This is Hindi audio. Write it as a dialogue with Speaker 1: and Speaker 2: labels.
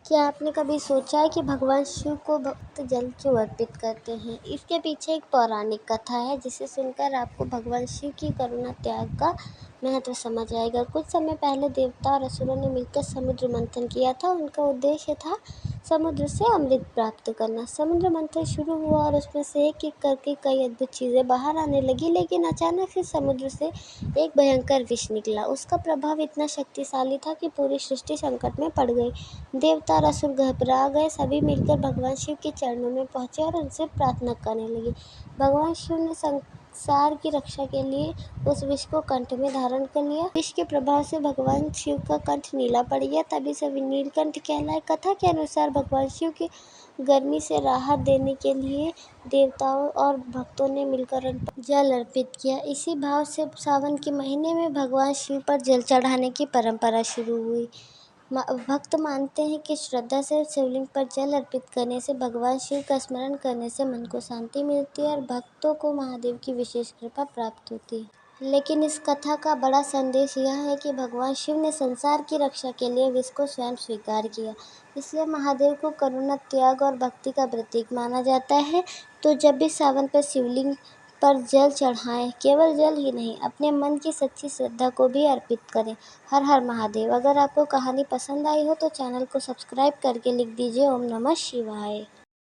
Speaker 1: क्या आपने कभी सोचा है कि भगवान शिव को भक्त जल क्यों अर्पित करते हैं? इसके पीछे एक पौराणिक कथा है जिसे सुनकर आपको भगवान शिव की करुणा त्याग का महत्व समझ आएगा। कुछ समय पहले देवता और असुरों ने मिलकर समुद्र मंथन किया था। उनका उद्देश्य था समुद्र से अमृत प्राप्त करना। समुद्र मंथन शुरू हुआ और उसमें से एक एक करके कई अद्भुत चीजें बाहर आने लगी, लेकिन अचानक से समुद्र से एक भयंकर विष निकला। उसका प्रभाव इतना शक्तिशाली था कि पूरी सृष्टि संकट में पड़ गई। देवता और असुर घबरा गए। सभी मिलकर भगवान शिव के चरणों में पहुंचे और उनसे प्रार्थना करने लगे। भगवान शिव ने संसार की रक्षा के लिए उस विष को कंठ में धारण कर लिया। विष के प्रभाव से भगवान शिव का कंठ नीला पड़ गया, तभी सभी नीलकंठ कहलाए। कथा के अनुसार भगवान शिव की गर्मी से राहत देने के लिए देवताओं और भक्तों ने मिलकर उन पर जल अर्पित किया। इसी भाव से सावन के महीने में भगवान शिव पर जल चढ़ाने की परंपरा शुरू हुई। भक्त मानते हैं कि श्रद्धा से शिवलिंग पर जल अर्पित करने से, भगवान शिव का स्मरण करने से मन को शांति मिलती है और भक्तों को महादेव की विशेष कृपा प्राप्त होती है। लेकिन इस कथा का बड़ा संदेश यह है कि भगवान शिव ने संसार की रक्षा के लिए विष को स्वयं स्वीकार किया। इसलिए महादेव को करुणा, त्याग और भक्ति का प्रतीक माना जाता है। तो जब भी सावन पर शिवलिंग पर जल चढ़ाएं, केवल जल ही नहीं, अपने मन की सच्ची श्रद्धा को भी अर्पित करें। हर हर महादेव। अगर आपको कहानी पसंद आई हो तो चैनल को सब्सक्राइब करके लिख दीजिए ओम नमः शिवाय।